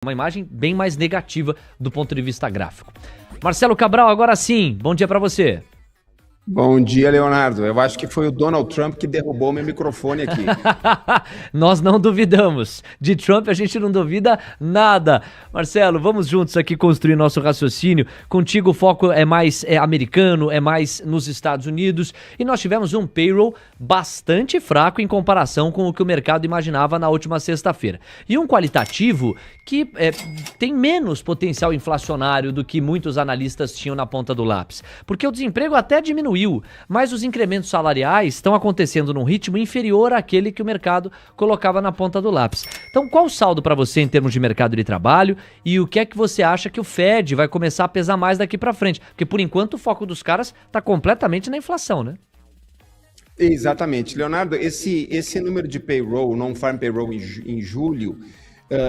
Uma imagem bem mais negativa do ponto de vista gráfico. Marcelo Cabral, agora sim, bom dia para você. Bom dia, Leonardo. Eu acho que foi o Donald Trump que derrubou meu microfone aqui. Nós não duvidamos. De Trump a gente não duvida nada. Marcelo, vamos juntos aqui construir nosso raciocínio. Contigo o foco é mais americano, é mais nos Estados Unidos. E nós tivemos um payroll bastante fraco em comparação com o que o mercado imaginava na última sexta-feira. E um qualitativo que tem menos potencial inflacionário do que muitos analistas tinham na ponta do lápis. Porque o desemprego até diminuiu, mas os incrementos salariais estão acontecendo num ritmo inferior àquele que o mercado colocava na ponta do lápis. Então, qual o saldo para você em termos de mercado de trabalho e o que é que você acha que o Fed vai começar a pesar mais daqui para frente? Porque, por enquanto, o foco dos caras está completamente na inflação, né? Exatamente. Leonardo, esse número de payroll, non-farm payroll em julho,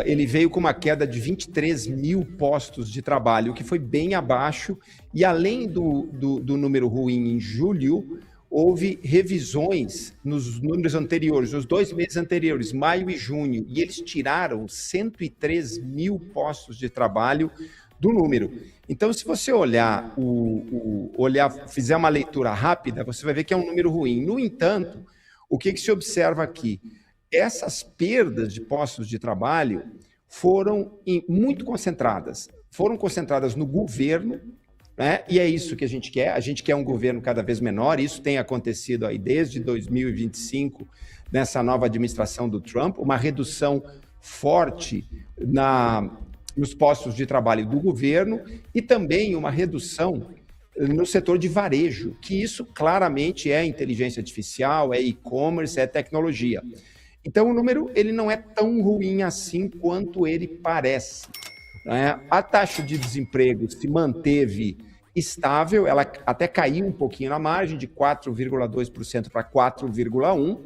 ele veio com uma queda de 23 mil postos de trabalho, o que foi bem abaixo, e além do número ruim em julho, houve revisões nos números anteriores, nos 2 meses anteriores, maio e junho, e eles tiraram 103 mil postos de trabalho do número. Então, se você fizer uma leitura rápida, você vai ver que é um número ruim. No entanto, o que se observa aqui? Essas perdas de postos de trabalho foram muito concentradas. Foram concentradas no governo, né? E é isso que a gente quer. A gente quer um governo cada vez menor. Isso tem acontecido aí desde 2025, nessa nova administração do Trump, uma redução forte nos postos de trabalho do governo e também uma redução no setor de varejo, que isso claramente é inteligência artificial, é e-commerce, é tecnologia. Então, o número ele não é tão ruim assim quanto ele parece, né? A taxa de desemprego se manteve estável, ela até caiu um pouquinho na margem, de 4,2% para 4,1%,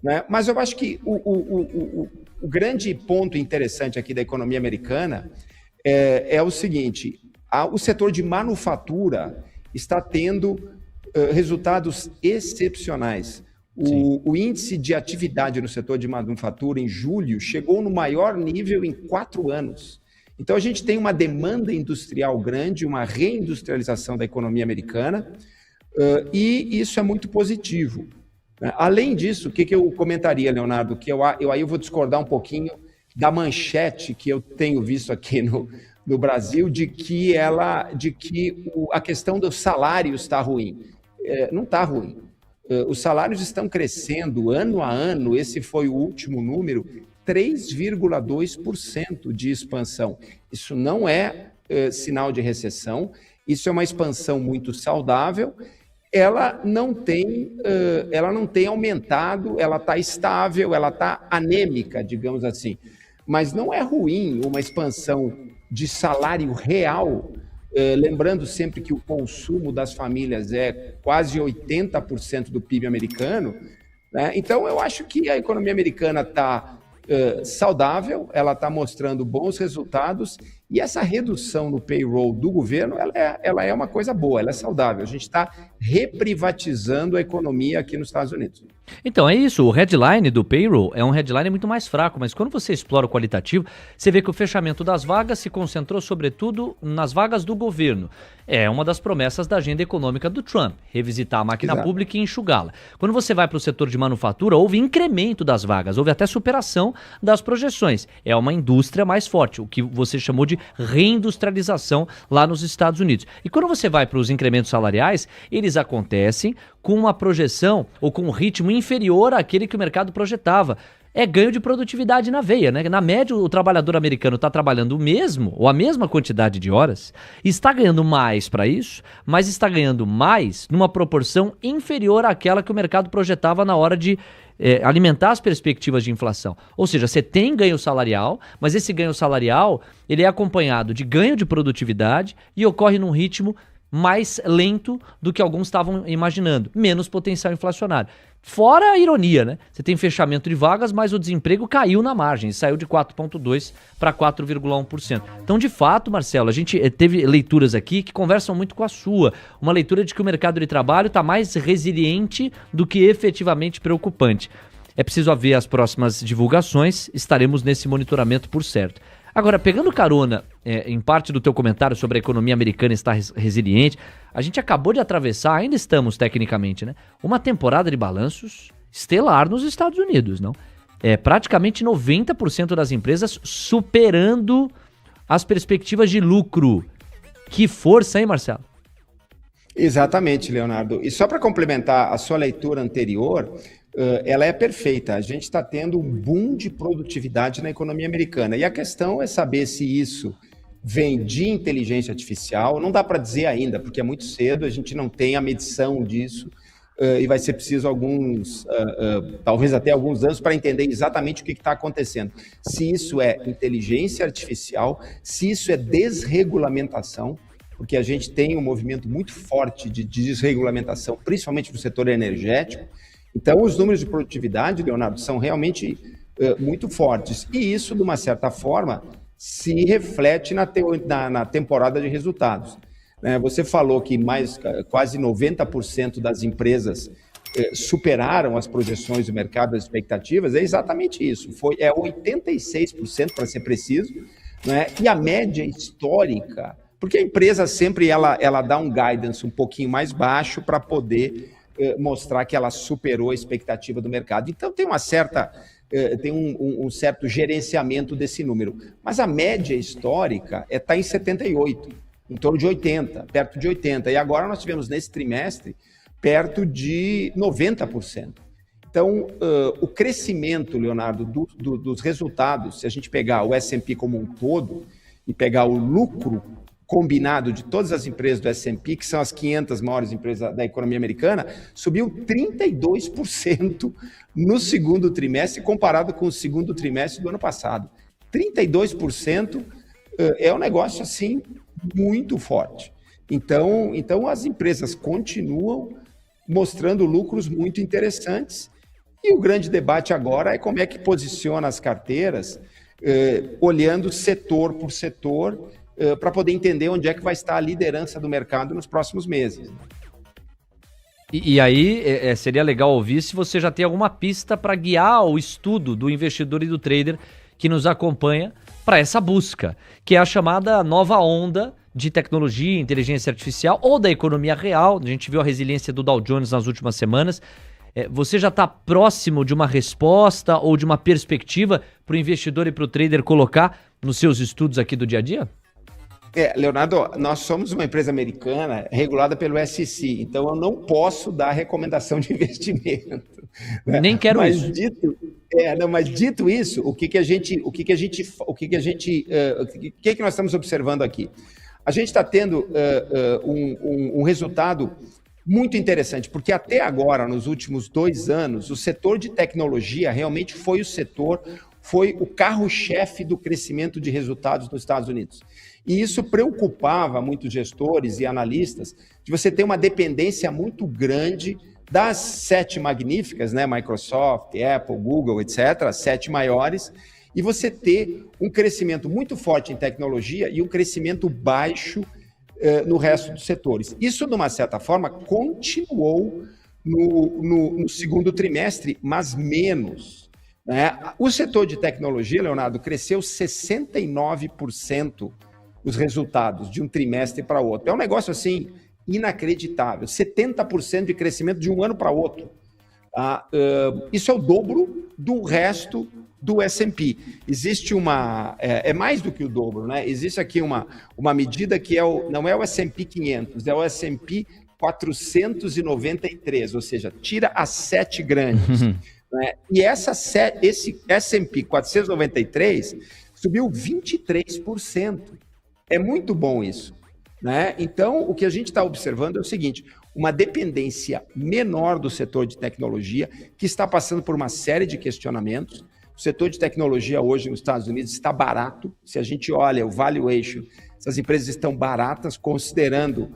né? Mas eu acho que o grande ponto interessante aqui da economia americana é o seguinte: o setor de manufatura está tendo resultados excepcionais. O índice de atividade no setor de manufatura em julho chegou no maior nível em 4 anos. Então, a gente tem uma demanda industrial grande, uma reindustrialização da economia americana, e isso é muito positivo. Além disso, o que eu comentaria, Leonardo? Que aí eu vou discordar um pouquinho da manchete que eu tenho visto aqui no Brasil, de que a questão dos salários está ruim. Não está ruim. Os salários estão crescendo ano a ano, esse foi o último número, 3,2% de expansão. Isso não é sinal de recessão, isso é uma expansão muito saudável. Ela não tem aumentado, ela está estável, ela está anêmica, digamos assim. Mas não é ruim uma expansão de salário real, lembrando sempre que o consumo das famílias é quase 80% do PIB americano, né? Então, eu acho que a economia americana está saudável, ela está mostrando bons resultados, e essa redução no payroll do governo, ela é uma coisa boa, ela é saudável. A gente está reprivatizando a economia aqui nos Estados Unidos. Então, é isso. O headline do payroll é um headline muito mais fraco, mas quando você explora o qualitativo, você vê que o fechamento das vagas se concentrou sobretudo nas vagas do governo. É uma das promessas da agenda econômica do Trump, revisitar a máquina pública e enxugá-la. Quando você vai para o setor de manufatura, houve incremento das vagas, houve até superação das projeções. É uma indústria mais forte, o que você chamou de reindustrialização lá nos Estados Unidos. E quando você vai para os incrementos salariais, eles acontecem com uma projeção ou com um ritmo inferior àquele que o mercado projetava. É ganho de produtividade na veia, né? Na média, o trabalhador americano está trabalhando o mesmo ou a mesma quantidade de horas, está ganhando mais para isso, mas está ganhando mais numa proporção inferior àquela que o mercado projetava na hora de alimentar as perspectivas de inflação. Ou seja, você tem ganho salarial, mas esse ganho salarial ele é acompanhado de ganho de produtividade e ocorre num ritmo mais lento do que alguns estavam imaginando, menos potencial inflacionário. Fora a ironia, né? Você tem fechamento de vagas, mas o desemprego caiu na margem, saiu de 4,2% para 4,1%. Então, de fato, Marcelo, a gente teve leituras aqui que conversam muito com a sua. Uma leitura de que o mercado de trabalho está mais resiliente do que efetivamente preocupante. É preciso ver as próximas divulgações, estaremos nesse monitoramento por certo. Agora, pegando carona em parte do teu comentário sobre a economia americana estar resiliente, a gente acabou de atravessar, ainda estamos tecnicamente, né, uma temporada de balanços estelar nos Estados Unidos, não? Praticamente 90% das empresas superando as perspectivas de lucro. Que força, hein, Marcelo? Exatamente, Leonardo. E só para complementar a sua leitura anterior, ela é perfeita. A gente está tendo um boom de produtividade na economia americana. E a questão é saber se isso vem de inteligência artificial. Não dá para dizer ainda, porque é muito cedo, a gente não tem a medição disso. E vai ser preciso talvez até alguns anos para entender exatamente o que está acontecendo. Se isso é inteligência artificial, se isso é desregulamentação, porque a gente tem um movimento muito forte de desregulamentação, principalmente no setor energético. Então, os números de produtividade, Leonardo, são realmente muito fortes. E isso, de uma certa forma, se reflete na temporada de resultados. Você falou que quase 90% das empresas superaram as projeções do mercado, as expectativas. É exatamente isso. É 86%, para ser preciso, né? E a média histórica, porque a empresa sempre ela dá um guidance um pouquinho mais baixo para poder mostrar que ela superou a expectativa do mercado. Então, tem um certo gerenciamento desse número. Mas a média histórica está em 78%, em torno de 80%, perto de 80%. E agora nós tivemos, nesse trimestre, perto de 90%. Então, o crescimento, Leonardo, dos resultados, se a gente pegar o S&P como um todo e pegar o lucro combinado de todas as empresas do S&P, que são as 500 maiores empresas da economia americana, subiu 32% no segundo trimestre, comparado com o segundo trimestre do ano passado. 32% é um negócio, assim, muito forte. Então as empresas continuam mostrando lucros muito interessantes. E o grande debate agora é como é que posiciona as carteiras, olhando setor por setor, para poder entender onde é que vai estar a liderança do mercado nos próximos meses. E aí seria legal ouvir se você já tem alguma pista para guiar o estudo do investidor e do trader que nos acompanha para essa busca, que é a chamada nova onda de tecnologia, inteligência artificial ou da economia real. A gente viu a resiliência do Dow Jones nas últimas semanas. Você já está próximo de uma resposta ou de uma perspectiva para o investidor e para o trader colocar nos seus estudos aqui do dia a dia? Leonardo, nós somos uma empresa americana regulada pelo SEC, então eu não posso dar recomendação de investimento. Né? Nem quero isso. Mas dito isso, o que nós estamos observando aqui? A gente está tendo um resultado muito interessante, porque até agora, nos últimos 2 anos, o setor de tecnologia realmente foi o carro-chefe do crescimento de resultados nos Estados Unidos. E isso preocupava muitos gestores e analistas de você ter uma dependência muito grande das 7 magníficas, né? Microsoft, Apple, Google, etc., as 7 maiores, e você ter um crescimento muito forte em tecnologia e um crescimento baixo no resto dos setores. Isso, de uma certa forma, continuou no segundo trimestre, mas menos. Né? O setor de tecnologia, Leonardo, cresceu 69% os resultados de um trimestre para outro. É um negócio assim inacreditável, 70% de crescimento de um ano para outro. Isso é o dobro do resto do S&P. Existe é mais do que o dobro, né? Existe aqui uma medida que não é o S&P 500, é o S&P 493, ou seja, tira as 7 grandes. Né? E esse S&P 493 subiu 23%. É muito bom isso. Né? Então, o que a gente está observando é o seguinte, uma dependência menor do setor de tecnologia, que está passando por uma série de questionamentos. O setor de tecnologia hoje nos Estados Unidos está barato. Se a gente olha o valuation, essas empresas estão baratas, considerando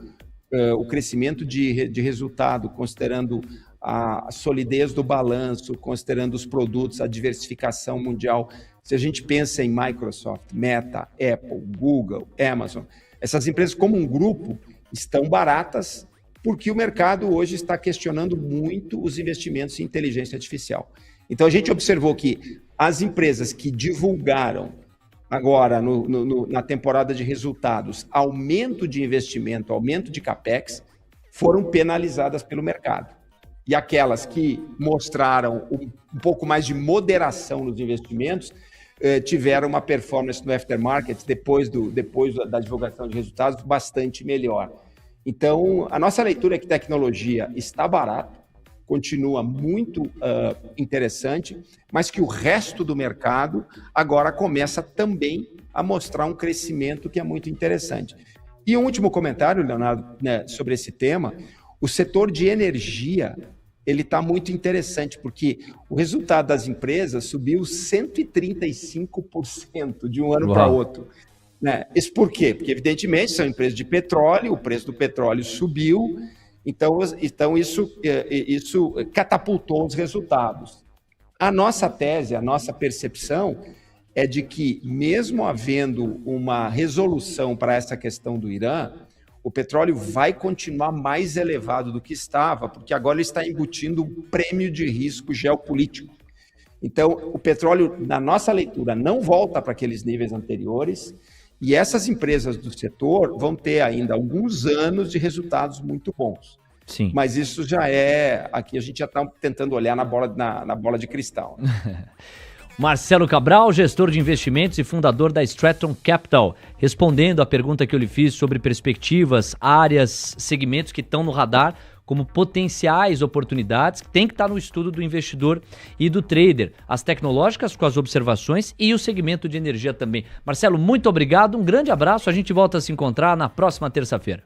o crescimento de resultado, considerando a solidez do balanço, considerando os produtos, a diversificação mundial. Se a gente pensa em Microsoft, Meta, Apple, Google, Amazon, essas empresas como um grupo estão baratas porque o mercado hoje está questionando muito os investimentos em inteligência artificial. Então a gente observou que as empresas que divulgaram agora na temporada de resultados, aumento de investimento, aumento de capex, foram penalizadas pelo mercado. E aquelas que mostraram um pouco mais de moderação nos investimentos tiveram uma performance no aftermarket, depois da divulgação de resultados, bastante melhor. Então, a nossa leitura é que tecnologia está barato, continua muito interessante, mas que o resto do mercado agora começa também a mostrar um crescimento que é muito interessante. E um último comentário, Leonardo, né, sobre esse tema: o setor de energia ele está muito interessante, porque o resultado das empresas subiu 135% de um ano para outro. Né? Isso por quê? Porque, evidentemente, são empresas de petróleo, o preço do petróleo subiu, então isso catapultou os resultados. A nossa tese, a nossa percepção é de que, mesmo havendo uma resolução para essa questão do Irã, o petróleo vai continuar mais elevado do que estava, porque agora ele está embutindo um prêmio de risco geopolítico. Então, o petróleo, na nossa leitura, não volta para aqueles níveis anteriores, e essas empresas do setor vão ter ainda alguns anos de resultados muito bons. Sim. Mas isso já é... Aqui a gente já está tentando olhar na bola de cristal. Marcelo Cabral, gestor de investimentos e fundador da Stratton Capital, respondendo à pergunta que eu lhe fiz sobre perspectivas, áreas, segmentos que estão no radar como potenciais oportunidades, que tem que estar no estudo do investidor e do trader. As tecnológicas com as observações e o segmento de energia também. Marcelo, muito obrigado, um grande abraço, a gente volta a se encontrar na próxima terça-feira.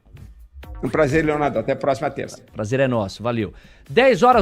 Um prazer, Leonardo, até a próxima terça. Prazer é nosso, valeu. 10 horas.